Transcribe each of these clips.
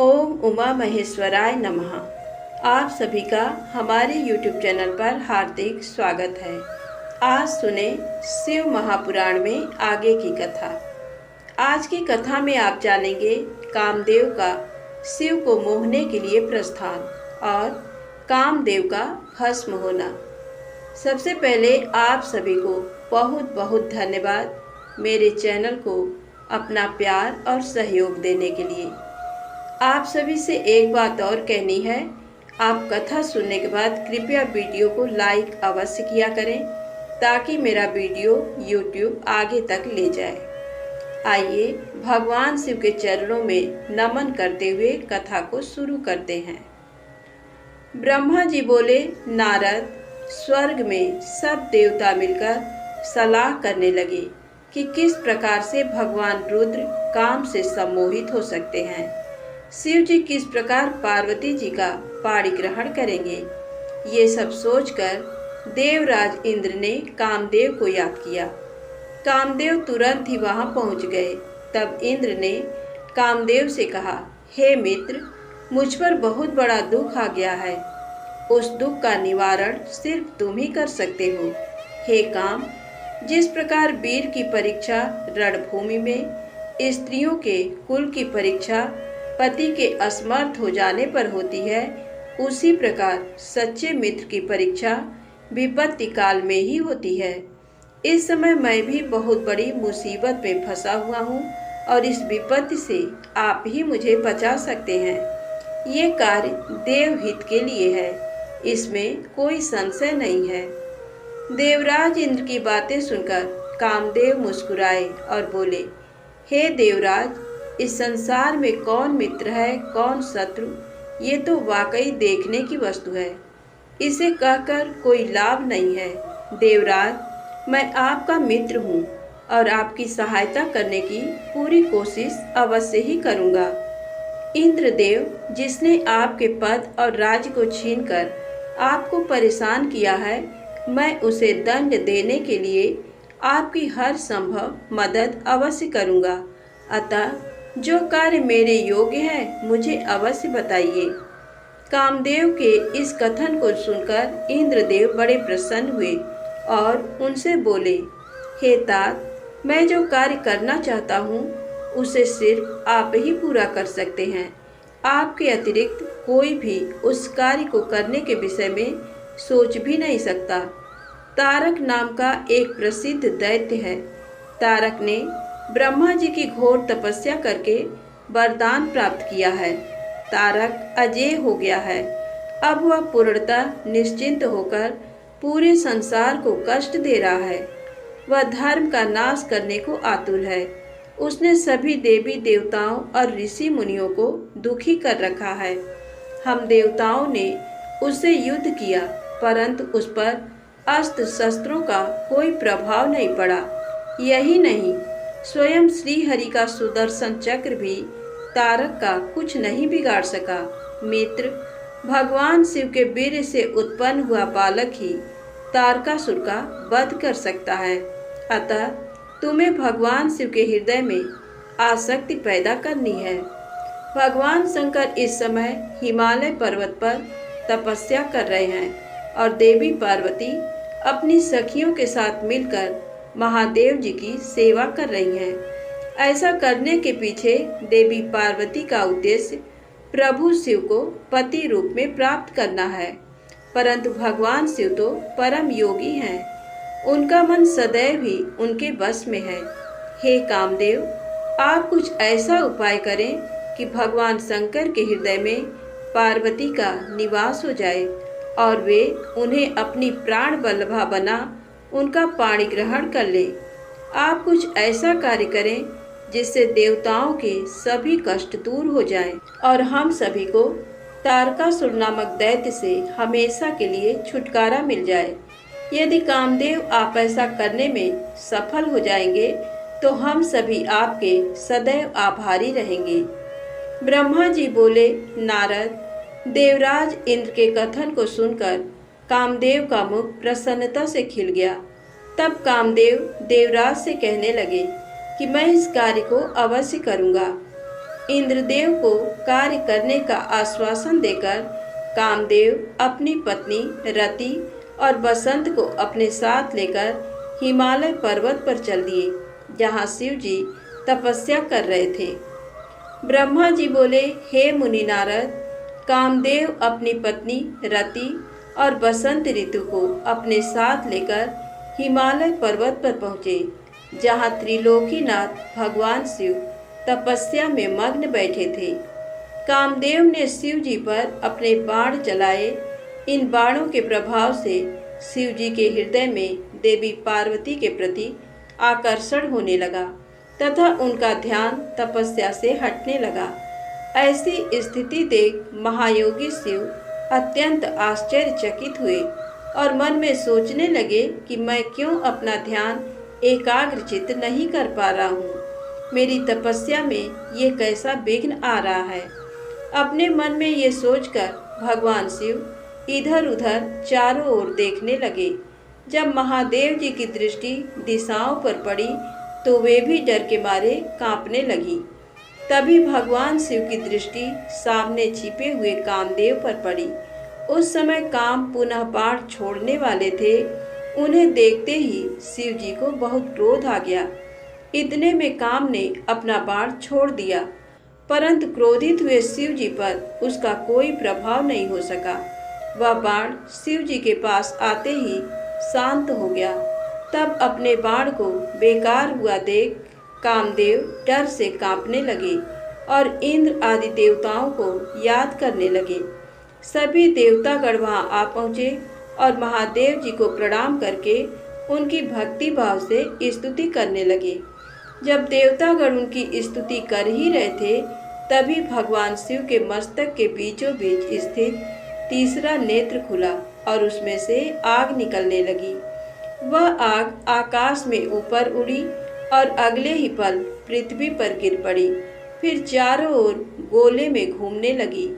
ओम उमा महेश्वराय नमः। आप सभी का हमारे YouTube चैनल पर हार्दिक स्वागत है। आज सुने शिव महापुराण में आगे की कथा। आज की कथा में आप जानेंगे कामदेव का शिव को मोहने के लिए प्रस्थान और कामदेव का भस्म होना। सबसे पहले आप सभी को बहुत बहुत धन्यवाद मेरे चैनल को अपना प्यार और सहयोग देने के लिए। आप सभी से एक बात और कहनी है, आप कथा सुनने के बाद कृपया वीडियो को लाइक अवश्य किया करें ताकि मेरा वीडियो YouTube आगे तक ले जाए। आइए भगवान शिव के चरणों में नमन करते हुए कथा को शुरू करते हैं। ब्रह्मा जी बोले, नारद, स्वर्ग में सब देवता मिलकर सलाह करने लगे कि किस प्रकार से भगवान रुद्र काम से सम्मोहित हो सकते हैं। शिव जी किस प्रकार पार्वती जी का पाणिग्रहण करेंगे। ये सब सोचकर देवराज इंद्र ने कामदेव को याद किया। कामदेव तुरंत ही वहां पहुंच गए। तब इंद्र ने कामदेव से कहा, हे मित्र, मुझ पर बहुत बड़ा दुख आ गया है। उस दुख का निवारण सिर्फ तुम ही कर सकते हो। हे काम, जिस प्रकार वीर की परीक्षा रणभूमि में, स्त्रियों के कुल की परीक्षा पति के असमर्थ हो जाने पर होती है, उसी प्रकार सच्चे मित्र की परीक्षा विपत्ति काल में ही होती है। इस समय मैं भी बहुत बड़ी मुसीबत में फंसा हुआ हूँ और इस विपत्ति से आप ही मुझे बचा सकते हैं। ये कार्य देवहित के लिए है, इसमें कोई संशय नहीं है। देवराज इंद्र की बातें सुनकर कामदेव मुस्कुराए और बोले, हे देवराज, इस संसार में कौन मित्र है कौन शत्रु, ये तो वाकई देखने की वस्तु है। इसे कहकर कोई लाभ नहीं है। देवराज, मैं आपका मित्र हूँ और आपकी सहायता करने की पूरी कोशिश अवश्य ही करूँगा। इंद्रदेव, जिसने आपके पद और राज्य को छीनकर आपको परेशान किया है, मैं उसे दंड देने के लिए आपकी हर संभव मदद अवश्य करूँगा। अतः जो कार्य मेरे योग्य है मुझे अवश्य बताइए। कामदेव के इस कथन को सुनकर इंद्रदेव बड़े प्रसन्न हुए और उनसे बोले, हे तात, मैं जो कार्य करना चाहता हूँ उसे सिर्फ आप ही पूरा कर सकते हैं। आपके अतिरिक्त कोई भी उस कार्य को करने के विषय में सोच भी नहीं सकता। तारक नाम का एक प्रसिद्ध दैत्य है। तारक ने ब्रह्मा जी की घोर तपस्या करके वरदान प्राप्त किया है। तारक अजेय हो गया है। अब वह पूर्णतः निश्चिंत होकर पूरे संसार को कष्ट दे रहा है। वह धर्म का नाश करने को आतुर है। उसने सभी देवी देवताओं और ऋषि मुनियों को दुखी कर रखा है। हम देवताओं ने उससे युद्ध किया, परंतु उस पर अस्त्र शस्त्रों का कोई प्रभाव नहीं पड़ा। यही नहीं, स्वयं श्री हरि का सुदर्शन चक्र भी तारक का कुछ नहीं बिगाड़ सका। मित्र, भगवान शिव के वीर्य से उत्पन्न हुआ बालक ही तारकासुर का वध कर सकता है। अतः तुम्हें भगवान शिव के हृदय में आसक्ति पैदा करनी है। भगवान शंकर इस समय हिमालय पर्वत पर तपस्या कर रहे हैं और देवी पार्वती अपनी सखियों के साथ मिलकर महादेव जी की सेवा कर रही हैं। ऐसा करने के पीछे देवी पार्वती का उद्देश्य प्रभु शिव को पति रूप में प्राप्त करना है, परंतु भगवान शिव तो परम योगी हैं। उनका मन सदैव ही उनके वश में है। हे कामदेव, आप कुछ ऐसा उपाय करें कि भगवान शंकर के हृदय में पार्वती का निवास हो जाए और वे उन्हें अपनी प्राण वल्लभा बना उनका पाणिग्रहण कर ले। आप कुछ ऐसा कार्य करें जिससे देवताओं के सभी कष्ट दूर हो जाएं और हम सभी को तारकासुर नामक दैत्य से हमेशा के लिए छुटकारा मिल जाए। यदि कामदेव आप ऐसा करने में सफल हो जाएंगे तो हम सभी आपके सदैव आभारी रहेंगे। ब्रह्मा जी बोले, नारद, देवराज इंद्र के कथन को सुनकर कामदेव का मुख प्रसन्नता से खिल गया। तब कामदेव देवराज से कहने लगे कि मैं इस कार्य को अवश्य करूँगा। इंद्रदेव को कार्य करने का आश्वासन देकर कामदेव अपनी पत्नी रति और बसंत को अपने साथ लेकर हिमालय पर्वत पर चल दिए, जहाँ शिव जी तपस्या कर रहे थे। ब्रह्मा जी बोले, हे मुनि नारद, कामदेव अपनी पत्नी रति और बसंत ऋतु को अपने साथ लेकर हिमालय पर्वत पर पहुँचे, जहाँ त्रिलोकीनाथ भगवान शिव तपस्या में मग्न बैठे थे। कामदेव ने शिव जी पर अपने बाण चलाए। इन बाणों के प्रभाव से शिव जी के हृदय में देवी पार्वती के प्रति आकर्षण होने लगा तथा उनका ध्यान तपस्या से हटने लगा। ऐसी स्थिति देख महायोगी शिव अत्यंत आश्चर्यचकित हुए और मन में सोचने लगे कि मैं क्यों अपना ध्यान एकाग्रचित नहीं कर पा रहा हूँ। मेरी तपस्या में ये कैसा विघ्न आ रहा है। अपने मन में ये सोचकर भगवान शिव इधर उधर चारों ओर देखने लगे। जब महादेव जी की दृष्टि दिशाओं पर पड़ी तो वे भी डर के मारे कांपने लगी। तभी भगवान शिव की दृष्टि सामने छिपे हुए कामदेव पर पड़ी। उस समय काम पुनः बाण छोड़ने वाले थे। उन्हें देखते ही शिव जी को बहुत क्रोध आ गया। इतने में काम ने अपना बाण छोड़ दिया, परंतु क्रोधित हुए शिव जी पर उसका कोई प्रभाव नहीं हो सका। वह बाण शिव जी के पास आते ही शांत हो गया। तब अपने बाण को बेकार हुआ देख कामदेव डर से कांपने लगे और इंद्र आदि देवताओं को याद करने लगे। सभी देवतागण वहां आ पहुँचे और महादेव जी को प्रणाम करके उनकी भक्ति भाव से स्तुति करने लगे। जब देवतागण उनकी स्तुति कर ही रहे थे, तभी भगवान शिव के मस्तक के बीचों बीच स्थित तीसरा नेत्र खुला और उसमें से आग निकलने लगी। वह आग आकाश में ऊपर उड़ी और अगले ही पल पृथ्वी पर गिर पड़ी, फिर चारों ओर गोले में घूमने लगी।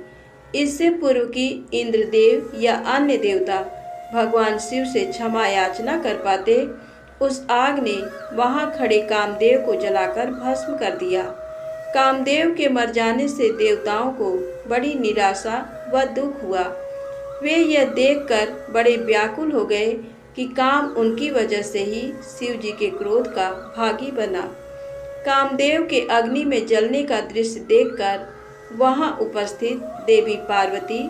इससे पूर्व कि इंद्रदेव या अन्य देवता भगवान शिव से क्षमा याचना कर पाते, उस आग ने वहां खड़े कामदेव को जलाकर भस्म कर दिया। कामदेव के मर जाने से देवताओं को बड़ी निराशा व दुख हुआ। वे यह देखकर बड़े व्याकुल हो गए कि काम उनकी वजह से ही शिव जी के क्रोध का भागी बना। कामदेव के अग्नि में जलने का दृश्य देखकर वहां उपस्थित देवी पार्वती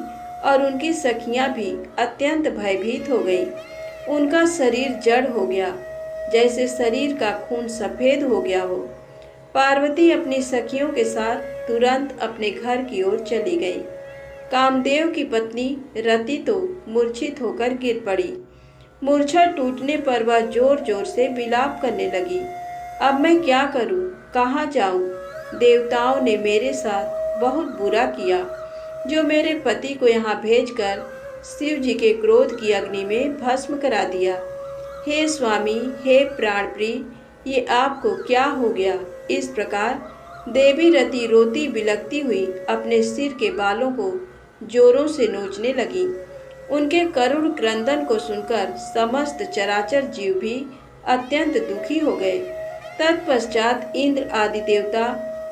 और उनकी सखियां भी अत्यंत भयभीत हो गईं। उनका शरीर जड़ हो गया, जैसे शरीर का खून सफेद हो गया हो। पार्वती अपनी सखियों के साथ तुरंत अपने घर की ओर चली गई। कामदेव की पत्नी रति तो मूर्छित होकर गिर पड़ी। मूर्छा टूटने पर वह जोर जोर से विलाप करने लगी। अब मैं क्या करूं, कहाँ जाऊं? देवताओं ने मेरे साथ बहुत बुरा किया, जो मेरे पति को यहाँ भेजकर शिव जी के क्रोध की अग्नि में भस्म करा दिया। हे स्वामी, हे प्राणप्रिय, ये आपको क्या हो गया? इस प्रकार देवी रति रोती बिलखती हुई अपने सिर के बालों को जोरों से नोचने लगी। उनके करुण क्रंदन को सुनकर समस्त चराचर जीव भी अत्यंत दुखी हो गए। तत्पश्चात इंद्र आदि देवता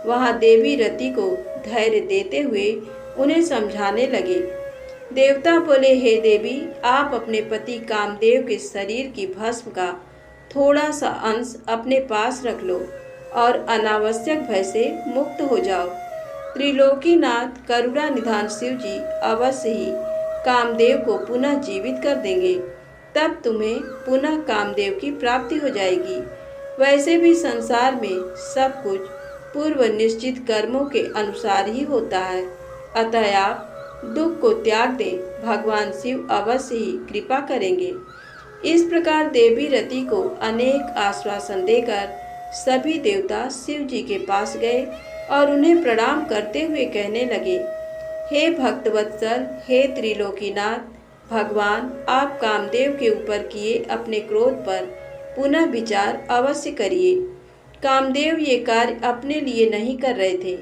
वहां देवी रति को धैर्य देते हुए उन्हें समझाने लगे। देवता बोले, हे देवी, आप अपने पति कामदेव के शरीर की भस्म का थोड़ा सा अंश अपने पास रख लो और अनावश्यक भय से मुक्त हो जाओ। त्रिलोकीनाथ करुणा निधान शिव जी अवश्य ही कामदेव को पुनः जीवित कर देंगे। तब तुम्हें पुनः कामदेव की प्राप्ति हो जाएगी। वैसे भी संसार में सब कुछ पूर्व निश्चित कर्मों के अनुसार ही होता है। अतः आप दुख को त्याग दें, भगवान शिव अवश्य ही कृपा करेंगे। इस प्रकार देवी रति को अनेक आश्वासन देकर सभी देवता शिव जी के पास गए और उन्हें प्रणाम करते हुए कहने लगे, हे भक्तवत्सल, हे त्रिलोकीनाथ भगवान, आप कामदेव के ऊपर किए अपने क्रोध पर पुनः विचार अवश्य करिए। कामदेव ये कार्य अपने लिए नहीं कर रहे थे,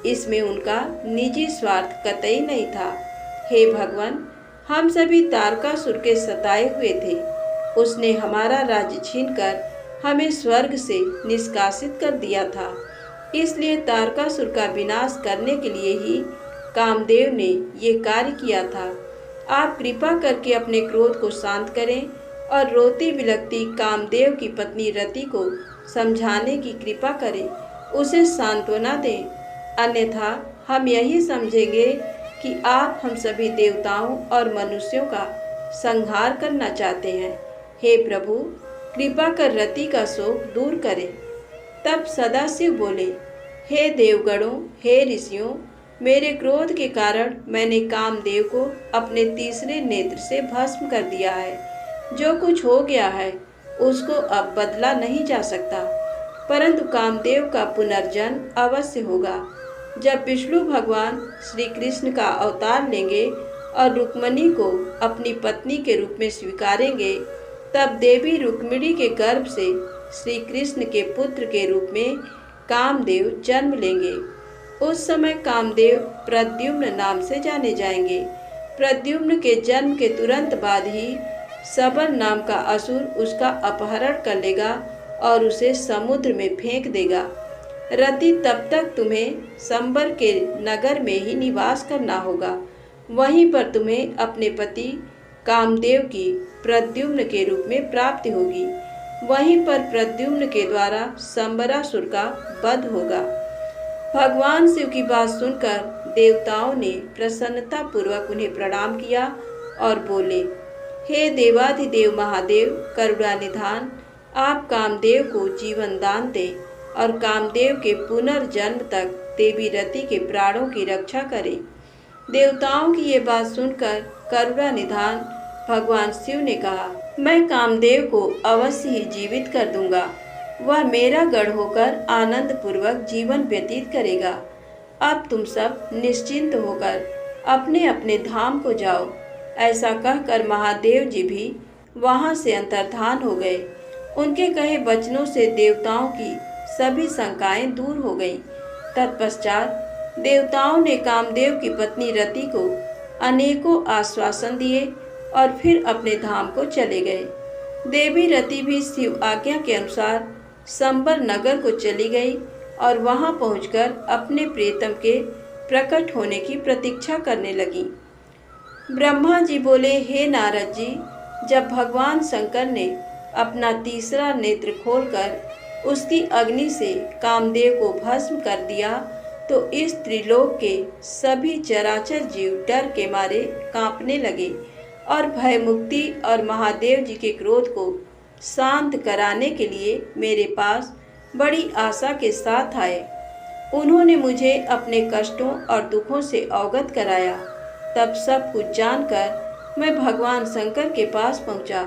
इसमें उनका निजी स्वार्थ कतई नहीं था। हे भगवान, हम सभी तारकासुर के सताए हुए थे। उसने हमारा राज्य छीनकर हमें स्वर्ग से निष्कासित कर दिया था। इसलिए तारकासुर का विनाश करने के लिए ही कामदेव ने ये कार्य किया था। आप कृपा करके अपने क्रोध को शांत करें और रोती बिलखती कामदेव की पत्नी रति को समझाने की कृपा करें, उसे सांत्वना दें। अन्यथा हम यही समझेंगे कि आप हम सभी देवताओं और मनुष्यों का संहार करना चाहते हैं। हे प्रभु, कृपा कर रति का शोक दूर करें। तब सदाशिव बोले, हे देवगणों, हे ऋषियों, मेरे क्रोध के कारण मैंने कामदेव को अपने तीसरे नेत्र से भस्म कर दिया है। जो कुछ हो गया है उसको अब बदला नहीं जा सकता, परंतु कामदेव का पुनर्जन्म अवश्य होगा। जब विष्णु भगवान श्री कृष्ण का अवतार लेंगे और रुक्मिणी को अपनी पत्नी के रूप में स्वीकारेंगे, तब देवी रुक्मिणी के गर्भ से श्री कृष्ण के पुत्र के रूप में कामदेव जन्म लेंगे। उस समय कामदेव प्रद्युम्न नाम से जाने जाएंगे। प्रद्युम्न के जन्म के तुरंत बाद ही सबर नाम का असुर उसका अपहरण कर लेगा और उसे समुद्र में फेंक देगा। रति, तब तक तुम्हें संबर के नगर में ही निवास करना होगा। वहीं पर तुम्हें अपने पति कामदेव की प्रद्युम्न के रूप में प्राप्ति होगी। वहीं पर प्रद्युम्न के द्वारा संबरासुर का वध होगा। भगवान शिव की बात सुनकर देवताओं ने प्रसन्नता पूर्वक उन्हें प्रणाम किया और बोले, हे देवाधिदेव महादेव, करुणा निधान, आप कामदेव को जीवन दान दें और कामदेव के पुनर्जन्म तक देवी रति के प्राणों की रक्षा करें। देवताओं की ये बात सुनकर करुणा निधान भगवान शिव ने कहा, मैं कामदेव को अवश्य ही जीवित कर दूंगा। वह मेरा गढ़ होकर आनंद पूर्वक जीवन व्यतीत करेगा। अब तुम सब निश्चिंत होकर अपने अपने धाम को जाओ। ऐसा कहकर महादेव जी भी वहां से अंतर्धान हो गए। उनके कहे वचनों से देवताओं की सभी शंकाएं दूर हो गईं। तत्पश्चात देवताओं ने कामदेव की पत्नी रति को अनेकों आश्वासन दिए और फिर अपने धाम को चले गए। देवी रति भी शिव आज्ञा के अनुसार संबर नगर को चली गई और वहां पहुंचकर अपने प्रियतम के प्रकट होने की प्रतीक्षा करने लगी। ब्रह्मा जी बोले, हे नारद जी, जब भगवान शंकर ने अपना तीसरा नेत्र खोलकर उसकी अग्नि से कामदेव को भस्म कर दिया, तो इस त्रिलोक के सभी चराचर जीव डर के मारे कांपने लगे और भय मुक्ति और महादेव जी के क्रोध को शांत कराने के लिए मेरे पास बड़ी आशा के साथ आए। उन्होंने मुझे अपने कष्टों और दुखों से अवगत कराया। तब सब कुछ जानकर मैं भगवान शंकर के पास पहुंचा।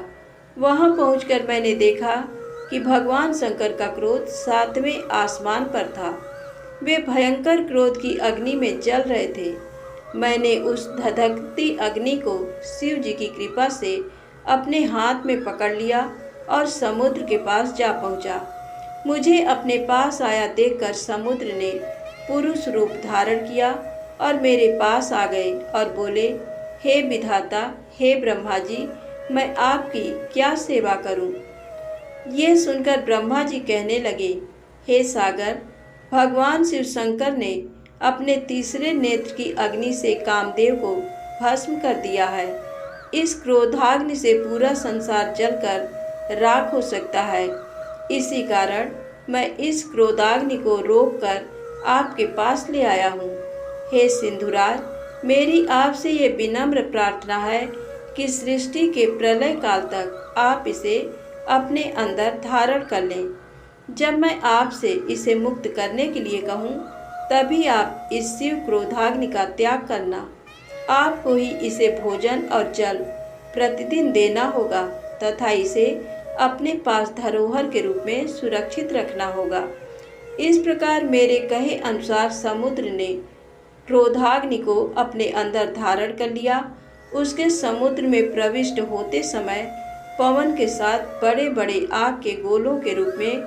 वहां पहुंचकर मैंने देखा कि भगवान शंकर का क्रोध 7वें आसमान पर था। वे भयंकर क्रोध की अग्नि में जल रहे थे। मैंने उस धधकती अग्नि को शिव जी की कृपा से अपने हाथ में पकड़ लिया और समुद्र के पास जा पहुंचा। मुझे अपने पास आया देखकर समुद्र ने पुरुष रूप धारण किया और मेरे पास आ गए और बोले, हे विधाता, हे ब्रह्मा जी, मैं आपकी क्या सेवा करूं? ये सुनकर ब्रह्मा जी कहने लगे, हे सागर, भगवान शिव शंकर ने अपने तीसरे नेत्र की अग्नि से कामदेव को भस्म कर दिया है। इस क्रोधाग्नि से पूरा संसार जलकर राख हो सकता है। इसी कारण मैं इस क्रोधाग्नि को रोककर आपके पास ले आया हूँ। हे सिंधुराज, मेरी आपसे ये विनम्र प्रार्थना है कि सृष्टि के प्रलय काल तक आप इसे अपने अंदर धारण कर लें। जब मैं आपसे इसे मुक्त करने के लिए कहूँ, तभी आप इस शिव क्रोधाग्नि का त्याग करना। आपको ही इसे भोजन और जल प्रतिदिन देना होगा तथा इसे अपने पास धरोहर के रूप में सुरक्षित रखना होगा। इस प्रकार मेरे कहे अनुसार समुद्र ने क्रोधाग्नि को अपने अंदर धारण कर लिया। उसके समुद्र में प्रविष्ट होते समय पवन के साथ बड़े बड़े आग के गोलों के रूप में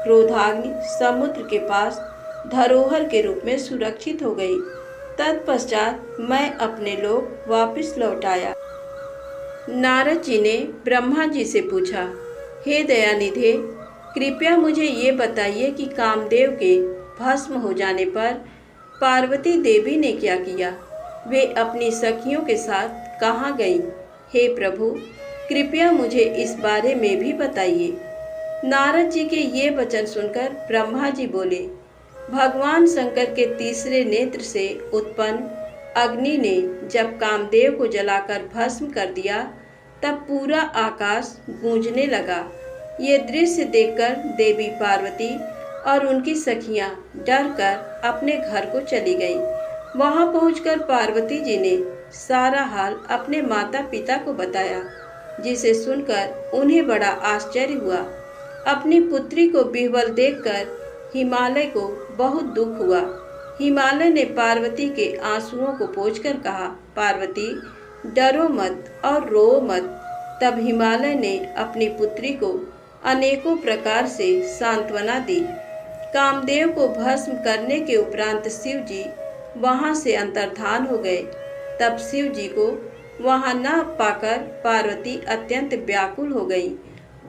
क्रोधाग्नि समुद्र के पास धरोहर के रूप में सुरक्षित हो गई। तत्पश्चात मैं अपने लोक वापस लौट आया। नारद जी ने ब्रह्मा जी से पूछा, हे दयानिधे, कृपया मुझे ये बताइए कि कामदेव के भस्म हो जाने पर पार्वती देवी ने क्या किया, वे अपनी सखियों के साथ कहाँ गईं? हे प्रभु, कृपया मुझे इस बारे में भी बताइए। नारद जी के ये वचन सुनकर ब्रह्मा जी बोले, भगवान शंकर के तीसरे नेत्र से उत्पन्न अग्नि ने जब कामदेव को जलाकर भस्म कर दिया, तब पूरा आकाश गूंजने लगा। ये दृश्य देखकर देवी पार्वती और उनकी सखियां डरकर अपने घर को चली गईं। वहां पहुंचकर पार्वती जी ने सारा हाल अपने माता पिता को बताया, जिसे सुनकर उन्हें बड़ा आश्चर्य हुआ। अपनी पुत्री को विह्वल देखकर हिमालय को बहुत दुख हुआ। हिमालय ने पार्वती के आंसुओं को पोंछकर कहा, पार्वती डरो मत और रो मत। तब हिमालय ने अपनी पुत्री को अनेकों प्रकार से सांत्वना दी। कामदेव को भस्म करने के उपरांत शिव जी वहां से अंतर्धान हो गए। तब शिव जी को वहां न पाकर पार्वती अत्यंत व्याकुल हो गई।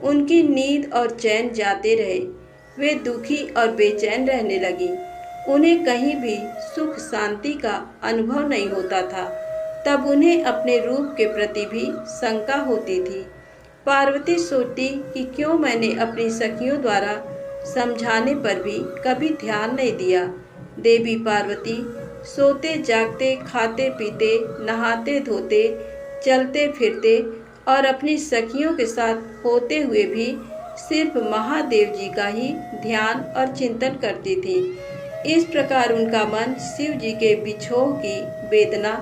उनकी नींद और चैन जाते रहे। वे दुखी और बेचैन रहने लगी। उन्हें कहीं भी सुख शांति का अनुभव नहीं होता था। तब उन्हें अपने रूप के प्रति भी शंका होती थी। पार्वती सोचती कि क्यों मैंने अपनी सखियों द्वारा समझाने पर भी कभी ध्यान नहीं दिया। देवी पार्वती सोते जागते, खाते पीते, नहाते धोते, चलते फिरते और अपनी सखियों के साथ होते हुए भी सिर्फ महादेव जी का ही ध्यान और चिंतन करती थी। इस प्रकार उनका मन शिव जी के विछोह की वेदना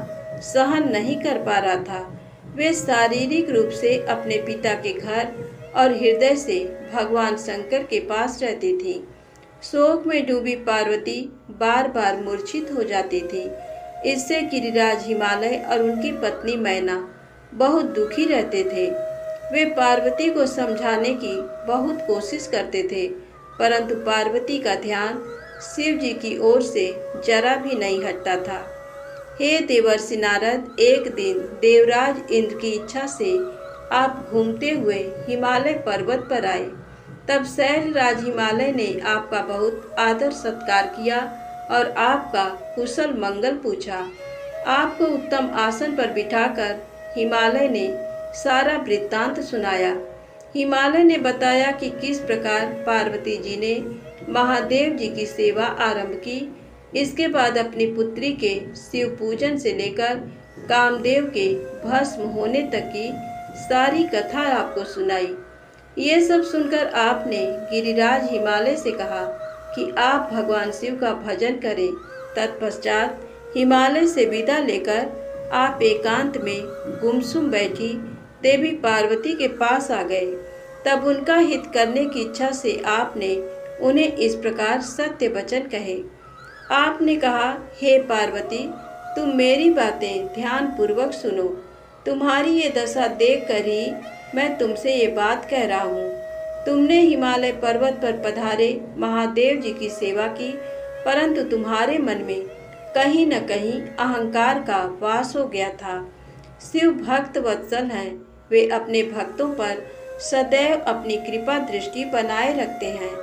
सहन नहीं कर पा रहा था। वे शारीरिक रूप से अपने पिता के घर और हृदय से भगवान शंकर के पास रहती थी। शोक में डूबी पार्वती बार बार मूर्छित हो जाती थी। इससे गिरिराज हिमालय और उनकी पत्नी मैना बहुत दुखी रहते थे। वे पार्वती को समझाने की बहुत कोशिश करते थे, परंतु पार्वती का ध्यान शिव जी की ओर से जरा भी नहीं हटता था। हे देवर्षि नारद, एक दिन देवराज इंद्र की इच्छा से आप घूमते हुए हिमालय पर्वत पर आए। तब शैलराज हिमालय ने आपका बहुत आदर सत्कार किया और आपका कुशल मंगल पूछा। आपको उत्तम आसन पर बिठाकर हिमालय ने सारा वृत्तांत सुनाया। हिमालय ने बताया कि किस प्रकार पार्वती जी ने महादेव जी की सेवा आरंभ की। इसके बाद अपनी पुत्री के शिव पूजन से लेकर कामदेव के भस्म होने तक की सारी कथा आपको सुनाई। ये सब सुनकर आपने गिरिराज हिमालय से कहा कि आप भगवान शिव का भजन करें। तत्पश्चात हिमालय से विदा लेकर आप एकांत में गुमसुम बैठी देवी पार्वती के पास आ गए। तब उनका हित करने की इच्छा से आपने उन्हें इस प्रकार सत्य वचन कहे। आपने कहा, हे पार्वती, तुम मेरी बातें ध्यान पूर्वक सुनो। तुम्हारी ये दशा देखकर ही मैं तुमसे ये बात कह रहा हूँ। तुमने हिमालय पर्वत पर पधारे महादेव जी की सेवा की, परंतु तुम्हारे मन में कहीं न कहीं अहंकार का वास हो गया था। शिव भक्त वत्सल हैं। वे अपने भक्तों पर सदैव अपनी कृपा दृष्टि बनाए रखते हैं।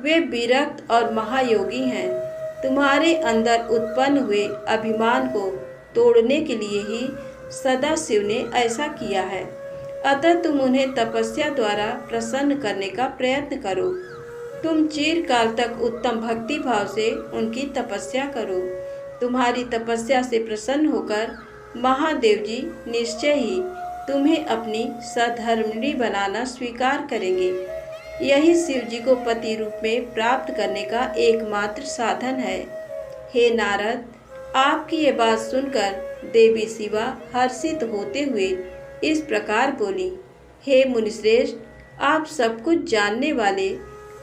वे विरक्त और महायोगी हैं। तुम्हारे अंदर उत्पन्न हुए अभिमान को तोड़ने के लिए ही सदा शिव ने ऐसा किया है। अतः तुम उन्हें तपस्या द्वारा प्रसन्न करने का प्रयत्न करो। तुम चिरकाल तक उत्तम भक्ति भाव से उनकी तपस्या करो। तुम्हारी तपस्या से प्रसन्न होकर महादेव जी निश्चय ही तुम्हें अपनी सधर्मिणी बनाना स्वीकार करेंगे। यही शिव जी को पति रूप में प्राप्त करने का एकमात्र साधन है। हे नारद, आपकी ये बात सुनकर देवी शिवा हर्षित होते हुए इस प्रकार बोली, हे मुनिश्रेष्ठ, आप सब कुछ जानने वाले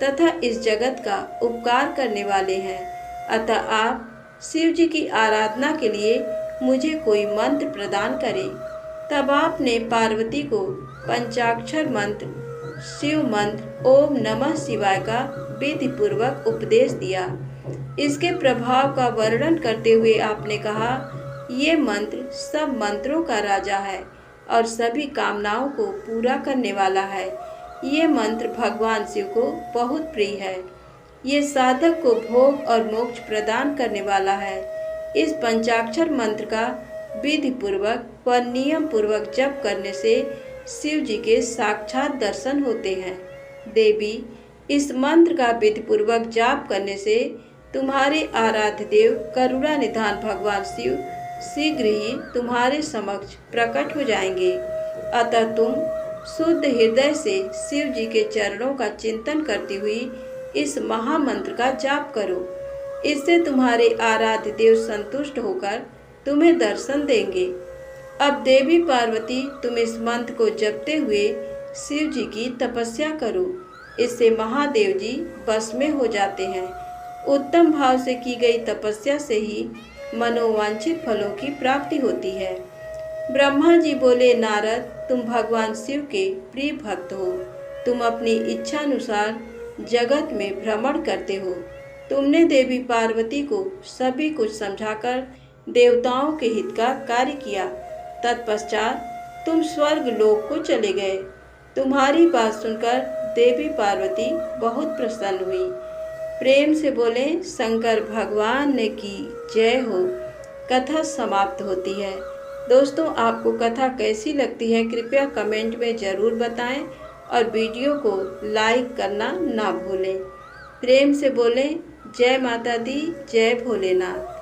तथा इस जगत का उपकार करने वाले हैं। अतः आप शिव जी की आराधना के लिए मुझे कोई मंत्र प्रदान करें। तब आपने पार्वती को पंचाक्षर मंत्र शिव मंत्र ओम नमः शिवाय का विधि पूर्वक उपदेश दिया। इसके प्रभाव का वर्णन करते हुए आपने कहा, ये मंत्र सब मंत्रों का राजा है और सभी कामनाओं को पूरा करने वाला है। ये मंत्र भगवान शिव को बहुत प्रिय है। ये साधक को भोग और मोक्ष प्रदान करने वाला है। इस पंचाक्षर मंत्र का विधि पूर्वक व नियम पूर्वक जप करने से शिव जी के साक्षात दर्शन होते हैं। देवी, इस मंत्र का विधि पूर्वक जाप करने से तुम्हारे आराध्य देव करुणा निधान भगवान शिव शीघ्र ही तुम्हारे समक्ष प्रकट हो जाएंगे। अतः तुम शुद्ध हृदय से शिव जी के चरणों का चिंतन करती हुई इस महामंत्र का जाप करो। इससे तुम्हारे आराध्य देव संतुष्ट होकर तुम्हें दर्शन देंगे। अब देवी पार्वती, तुम इस मंत्र को जपते हुए शिव जी की तपस्या करो। इससे महादेव जी बस में हो जाते हैं। उत्तम भाव से की गई तपस्या से ही मनोवांछित फलों की प्राप्ति होती है। ब्रह्मा जी बोले, नारद, तुम भगवान शिव के प्रिय भक्त हो। तुम अपनी इच्छा अनुसार जगत में भ्रमण करते हो। तुमने देवी पार्वती को सभी कुछ समझाकर देवताओं के हित का कार्य किया। तत्पश्चात तुम स्वर्ग लोक को चले गए। तुम्हारी बात सुनकर देवी पार्वती बहुत प्रसन्न हुई। प्रेम से बोले, शंकर भगवान ने की जय हो। कथा समाप्त होती है। दोस्तों, आपको कथा कैसी लगती है कृपया कमेंट में ज़रूर बताएं और वीडियो को लाइक करना ना भूलें। प्रेम से बोलें, जय माता दी, जय भोलेनाथ।